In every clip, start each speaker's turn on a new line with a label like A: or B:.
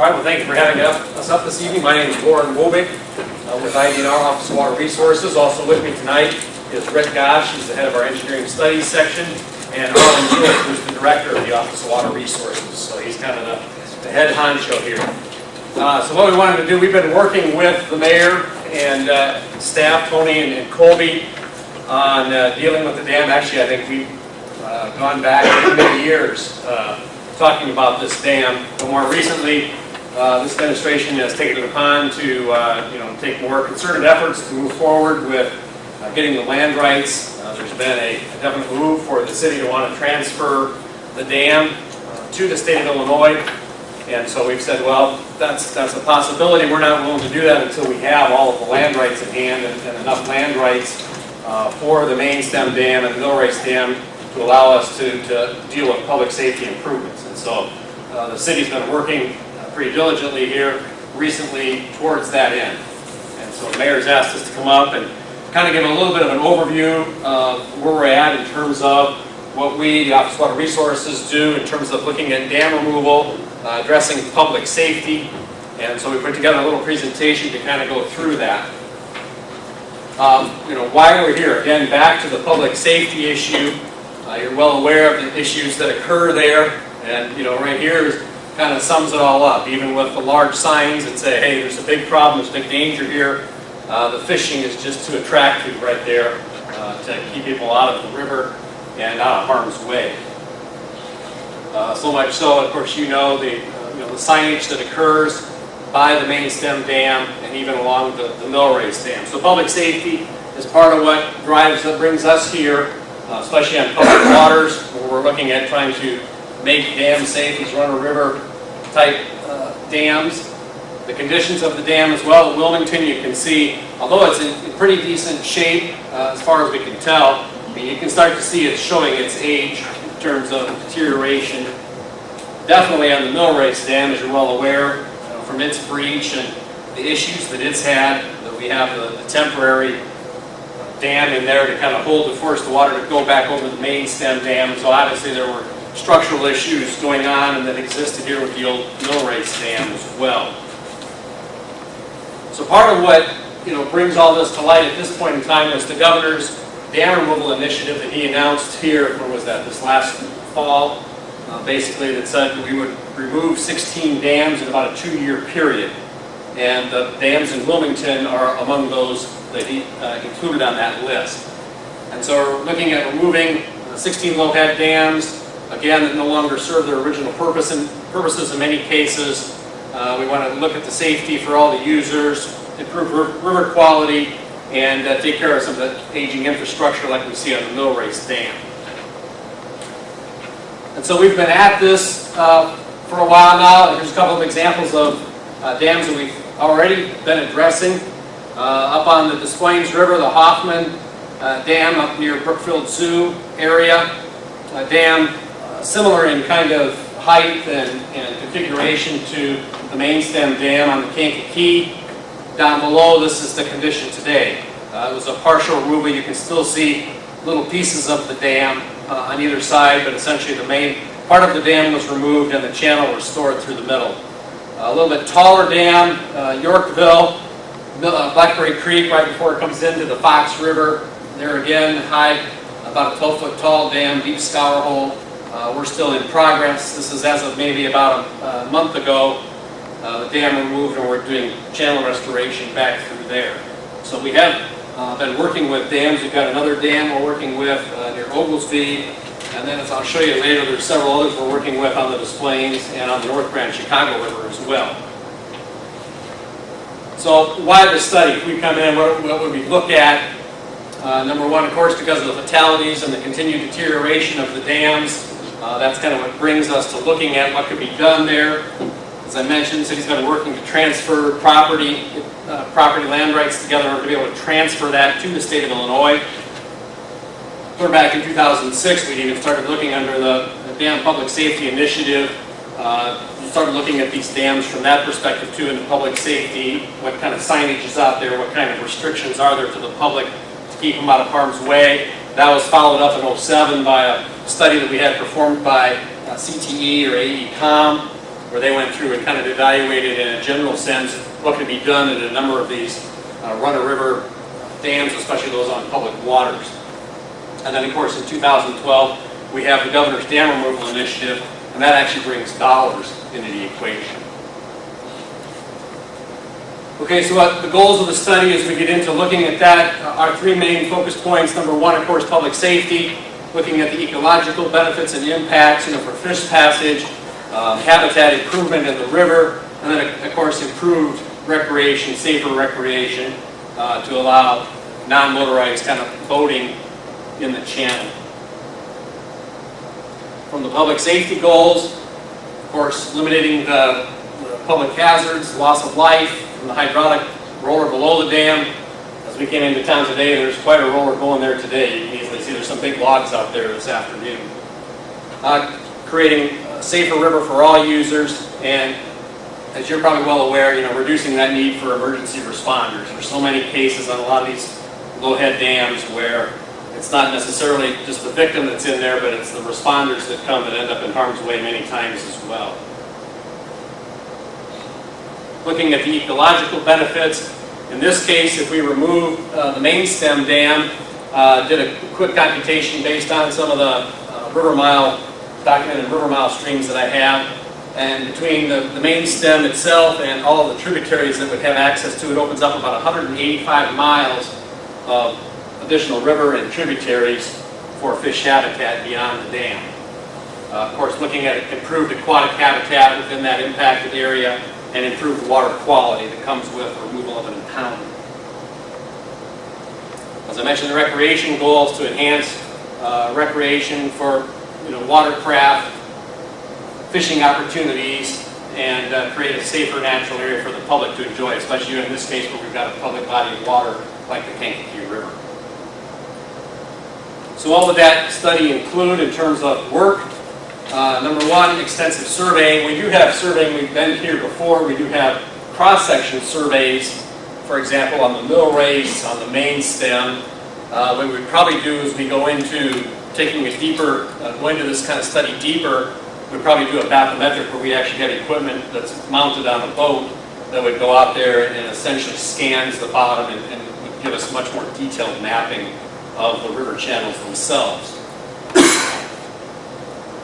A: All right, well, thank you for having us up this evening. My name is Warren Wobig with IDNR Office of Water Resources. Also with me tonight is Rick Gosh, who's the head of our Engineering Studies section, and Arlen Jewett, who's the director of the Office of Water Resources. So he's kind of the head honcho here. So what we wanted to do, we've been working with the mayor and staff, Tony and Colby, on dealing with the dam. Actually, I think we've gone back many years talking about this dam. But more recently, this administration has taken it upon to take more concerted efforts to move forward with getting the land rights. There's been a definite move for the city to want to transfer the dam to the state of Illinois. And so we've said, well, that's a possibility. We're not willing to do that until we have all of the land rights in hand and enough land rights for the main stem dam and the mill race dam to allow us to deal with public safety improvements. And so the city's been working pretty diligently here recently towards that end. And so the mayor's asked us to come up and kind of give a little bit of an overview of where we're at in terms of what we, the Office of Water Resources, do in terms of looking at dam removal, addressing public safety. And so we put together a little presentation to kind of go through that. Why we're here, again, back to the public safety issue. You're well aware of the issues that occur there, and right here kind of sums it all up. Even with the large signs that say, hey, there's a big problem, there's a big danger here, the fishing is just too attractive right there to keep people out of the river and out of harm's way. So much so, of course, the signage that occurs by the main stem dam and even along the mill race dam. So public safety is part of what brings us here, especially on public waters, where we're looking at trying to make dams safe, these run-of-river type dams. The conditions of the dam as well. At Wilmington, you can see, although it's in pretty decent shape as far as we can tell, you can start to see it's showing its age in terms of deterioration. Definitely on the mill race dam, as you're well aware, from its breach and the issues that it's had, that we have the temporary dam in there to kind of force the water to go back over the main stem dam. So obviously there were structural issues going on and that existed here with the old mill race dam as well. So part of what brings all this to light at this point in time was the governor's dam removal initiative that he announced here, when was that, this last fall, basically, that said that we would remove 16 dams in about a 2-year period. And the dams in Wilmington are among those that he included on that list. And so we're looking at removing 16 low-head dams, again, that no longer serve their original purposes in many cases. We want to look at the safety for all the users, improve river quality, and take care of some of the aging infrastructure like we see on the mill race dam. And so we've been at this for a while now. Here's a couple of examples of dams that we've already been addressing. Up on the Des Plaines River, the Hoffman Dam up near Brookfield Zoo area. A dam similar in kind of height and configuration to the main stem dam on the Kankakee. Down below, this is the condition today. It was a partial removal. You can still see little pieces of the dam on either side, but essentially the main part of the dam was removed and the channel restored through the middle. A little bit taller dam, Yorkville, Blackberry Creek, right before it comes into the Fox River. There again, high, about a 12-foot tall dam, deep scour hole. We're still in progress. This is as of maybe about a month ago. The dam removed, and we're doing channel restoration back through there. So we have been working with dams. We've got another dam we're working with near Oglesby, and then as I'll show you later, there's several others we're working with on the Des Plaines and on the North Branch Chicago River as well. So why the study? If we come in, what would we look at? Number one, of course, because of the fatalities and the continued deterioration of the dams. That's kind of what brings us to looking at what could be done there. As I mentioned, the city's been working to transfer property land rights together to be able to transfer that to the state of Illinois. Clear back in 2006, we even started looking under the Dam Public Safety Initiative. We started looking at these dams from that perspective too, into public safety, what kind of signage is out there, what kind of restrictions are there to the public to keep them out of harm's way. That was followed up in 2007 by a study that we had performed by CTE or AECOM. where they went through and kind of evaluated in a general sense what could be done in a number of these run-of-river dams, especially those on public waters. And then, of course, in 2012, we have the Governor's Dam Removal Initiative, and that actually brings dollars into the equation. Okay, so what the goals of the study as we get into looking at that are three main focus points. Number one, of course, public safety, looking at the ecological benefits and impacts, for fish passage, habitat improvement in the river, and then, of course, improved recreation, safer recreation to allow non-motorized kind of boating in the channel. From the public safety goals, of course, eliminating the public hazards, loss of life from the hydraulic roller below the dam. As we came into town today, there's quite a roller going there today. You can easily see there's some big logs out there this afternoon. Creating a safer river for all users, and as you're probably well aware, reducing that need for emergency responders. There's so many cases on a lot of these low-head dams where it's not necessarily just the victim that's in there, but it's the responders that come that end up in harm's way many times as well. Looking at the ecological benefits, in this case, if we remove the main stem dam, did a quick computation based on some of the documented river mile streams that I have, and between the main stem itself and all of the tributaries that would have access to it, opens up about 185 miles of additional river and tributaries for fish habitat beyond the dam. Of course, looking at improved aquatic habitat within that impacted area and improved water quality that comes with removal of an impoundment. As I mentioned, the recreation goals to enhance recreation for watercraft, fishing opportunities, and create a safer natural area for the public to enjoy, especially in this case where we've got a public body of water like the Kankakee River. So what would that study include in terms of work? Number one, extensive surveying. We do have surveying. We've been here before. We do have cross-section surveys, for example, on the mill race, on the main stem. What we'd probably do is we go into taking a deeper, go into this kind of study deeper. We'd probably do a bathymetric where we actually have equipment that's mounted on a boat that would go out there and essentially scans the bottom and would give us much more detailed mapping of the river channels themselves.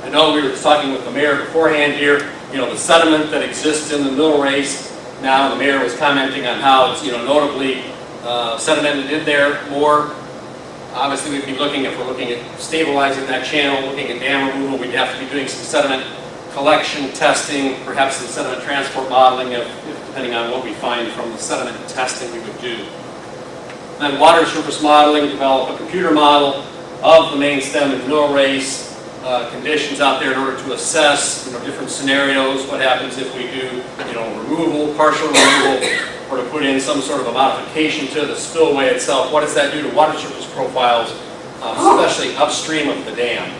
A: I know we were talking with the mayor beforehand here, the sediment that exists in the mill race. Now the mayor was commenting on how it's, notably sedimented in there more. Obviously we'd be looking, if we're looking at stabilizing that channel, looking at dam removal, we'd have to be doing some sediment collection testing, perhaps some sediment transport modeling, depending on what we find from the sediment testing we would do. Then water surface modeling, develop a computer model of the main stem and mill race, conditions out there in order to assess different scenarios. What happens if we do removal, partial removal, or to put in some sort of a modification to the spillway itself? What does that do to water surface profiles, especially upstream of the dam?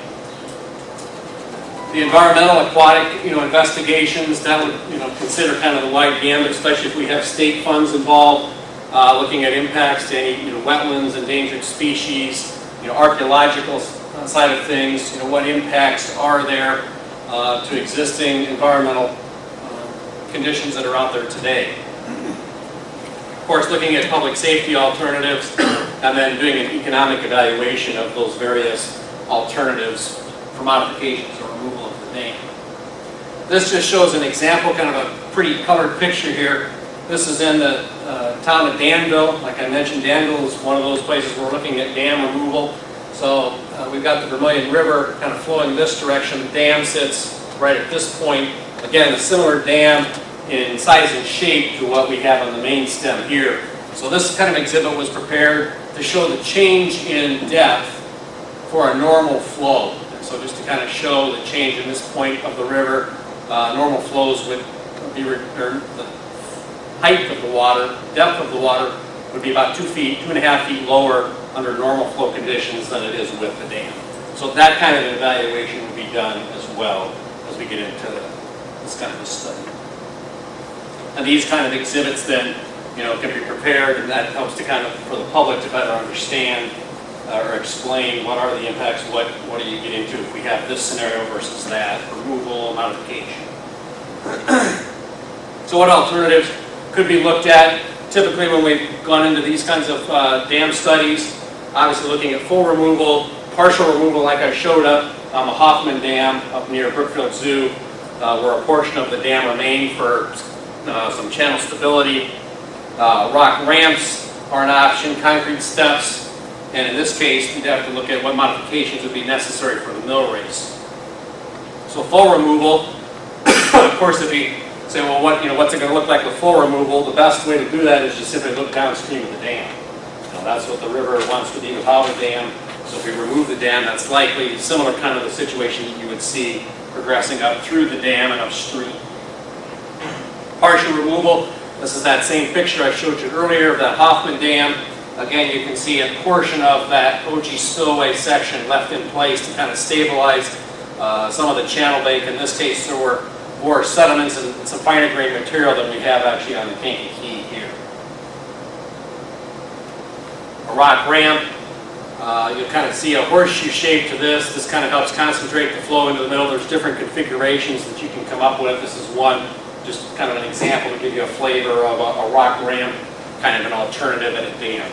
A: The environmental aquatic investigations, that would consider kind of the wide gamut, especially if we have state funds involved, looking at impacts to any wetlands, endangered species, archaeological side of things, what impacts are there to existing environmental conditions that are out there today. Of course, looking at public safety alternatives and then doing an economic evaluation of those various alternatives for modifications or removal of the dam. This just shows an example, kind of a pretty colored picture here. This is in the town of Danville. Like I mentioned, Danville is one of those places we're looking at dam removal. So we've got the Vermilion River kind of flowing this direction. The dam sits right at this point. Again, a similar dam in size and shape to what we have on the main stem here. So this kind of exhibit was prepared to show the change in depth for a normal flow. And so just to kind of show the change in this point of the river, normal flows would be, or the height of the water, depth of the water would be about 2 feet, 2.5 feet lower under normal flow conditions than it is with the dam. So that kind of evaluation would be done as well as we get into this kind of a study. And these kind of exhibits then, can be prepared, and that helps to kind of, for the public to better understand or explain what are the impacts, what do you get into if we have this scenario versus that, removal, modification. So what alternatives could be looked at? Typically when we've gone into these kinds of dam studies, obviously looking at full removal, partial removal like I showed up on the Hoffman Dam up near Brookfield Zoo, where a portion of the dam remained for some channel stability. Rock ramps are an option, concrete steps, and in this case we'd have to look at what modifications would be necessary for the mill race. So full removal, of course if we say, well, what's it going to look like with full removal? The best way to do that is just simply look downstream of the dam. That's what the river wants to be without a dam. So if we remove the dam, that's likely similar kind of the situation that you would see progressing up through the dam and upstream. Partial removal, this is that same picture I showed you earlier of that Hoffman Dam. Again, you can see a portion of that OG spillway section left in place to kind of stabilize some of the channel bank. In this case, there were more sediments and some finer grained material than we have actually on the Kankakee here. A rock ramp, you'll kind of see a horseshoe shape to this. This kind of helps concentrate the flow into the middle. There's different configurations that you can come up with. This is one, just kind of an example to give you a flavor of a rock ramp, kind of an alternative at a dam.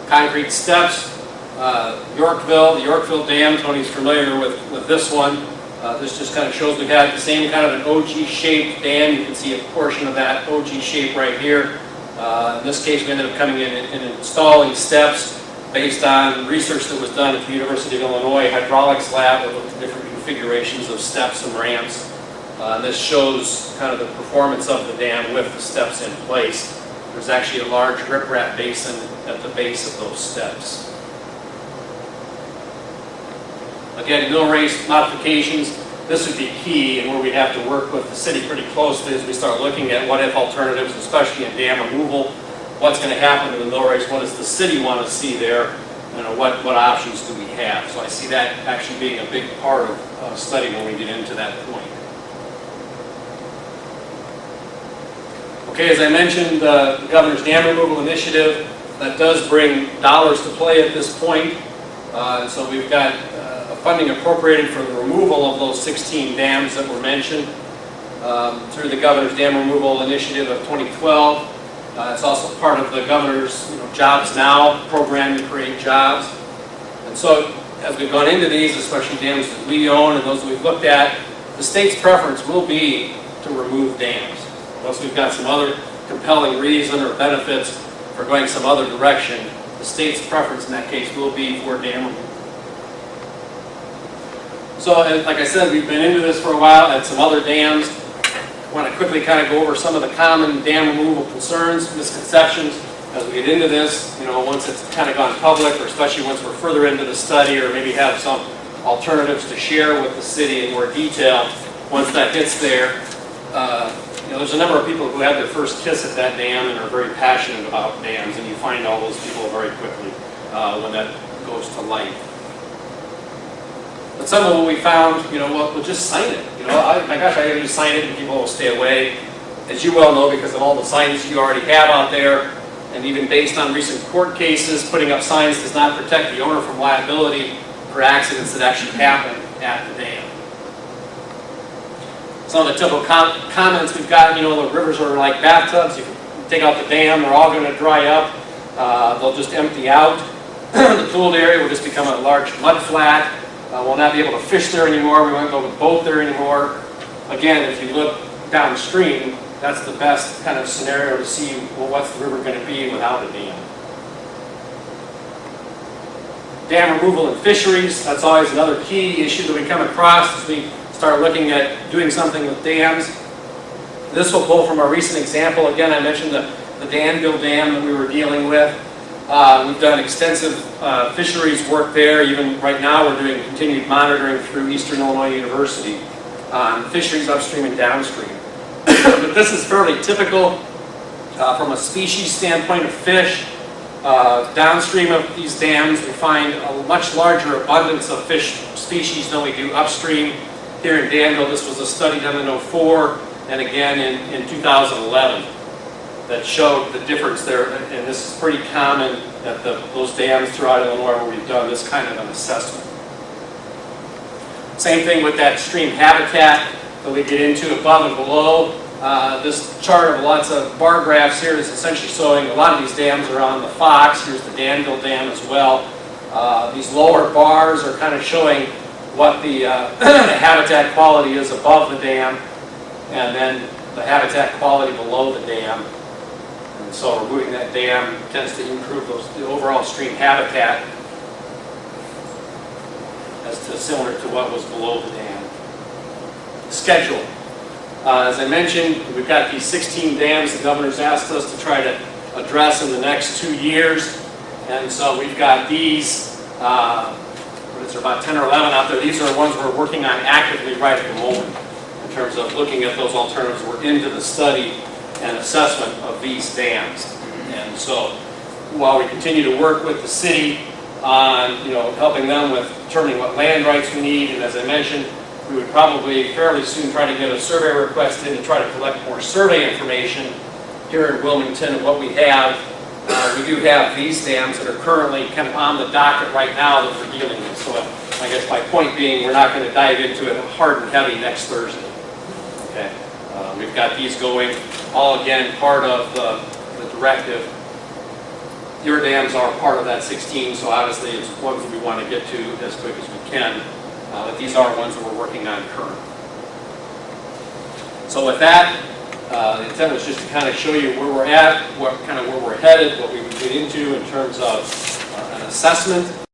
A: Concrete steps, the Yorkville Dam, Tony's familiar with this one. This just kind of shows we had the same kind of an OG-shaped dam. You can see a portion of that OG shape right here. In this case, we ended up coming in and installing steps based on research that was done at the University of Illinois Hydraulics Lab. We looked at different configurations of steps and ramps. This shows kind of the performance of the dam with the steps in place. There's actually a large riprap basin at the base of those steps. Again, mill race modifications, this would be key, and where we'd have to work with the city pretty closely as we start looking at what-if alternatives, especially in dam removal. What's going to happen to the mill race? What does the city want to see there? What options do we have? So I see that actually being a big part of study when we get into that point. Okay, as I mentioned, the Governor's Dam Removal Initiative, that does bring dollars to play at this point. And so we've got funding appropriated for the removal of those 16 dams that were mentioned through the Governor's Dam Removal Initiative of 2012. It's also part of the Governor's Jobs Now program to create jobs. And so as we've gone into these, especially dams that we own and those that we've looked at, the state's preference will be to remove dams. Unless we've got some other compelling reason or benefits for going some other direction, the state's preference in that case will be for dam removal. So, like I said, we've been into this for a while at some other dams. I want to quickly kind of go over some of the common dam removal concerns, misconceptions as we get into this. Once it's kind of gone public, or especially once we're further into the study, or maybe have some alternatives to share with the city in more detail. Once that hits there, there's a number of people who had their first kiss at that dam and are very passionate about dams, and you find all those people very quickly when that goes to light. But some of what we found, we'll just sign it. My gosh, I gotta just sign it and people will stay away. As you well know, because of all the signs you already have out there, and even based on recent court cases, putting up signs does not protect the owner from liability for accidents that actually happen at the dam. Some of the typical comments we've got, the rivers are like bathtubs. You can take out the dam, they're all going to dry up. They'll just empty out. The pooled area will just become a large mud flat. We'll not be able to fish there anymore. We won't go with boat there anymore. Again, if you look downstream, that's the best kind of scenario to see, well, what's the river going to be without a dam. Dam removal and fisheries, that's always another key issue that we come across as we start looking at doing something with dams. This will pull from our recent example. Again, I mentioned the Danville Dam that we were dealing with. We've done extensive fisheries work there. Even right now we're doing continued monitoring through Eastern Illinois University on fisheries upstream and downstream. But this is fairly typical from a species standpoint of fish. Downstream of these dams we find a much larger abundance of fish species than we do upstream. Here in Danville, this was a study done in 2004 and again in 2011 that showed the difference there, and this is pretty common at those dams throughout Illinois where we've done this kind of an assessment. Same thing with that stream habitat that we get into above and below. This chart of lots of bar graphs here is essentially showing a lot of these dams are on the Fox. Here's the Danville Dam as well. These lower bars are kind of showing what the habitat quality is above the dam, and then the habitat quality below the dam. And so removing that dam tends to improve the overall stream habitat as to similar to what was below the dam. Schedule. As I mentioned, we've got these 16 dams the governor's asked us to try to address in the next 2 years. And so we've got these, what is there, about 10 or 11 out there. These are the ones we're working on actively right at the moment in terms of looking at those alternatives. We're into the study and assessment of these dams. And so while we continue to work with the city on helping them with determining what land rights we need, and as I mentioned, we would probably fairly soon try to get a survey request in to try to collect more survey information here in Wilmington of what we have. We do have these dams that are currently kind of on the docket right now that we're dealing with. So I guess my point being, we're not going to dive into it hard and heavy next Thursday. Okay, we've got these going, all again part of the directive. Your dams are part of that 16, so obviously it's ones that we want to get to as quick as we can. But these are ones that we're working on currently. So with that, the intent was just to kind of show you where we're at, where we're headed, what we would get into in terms of an assessment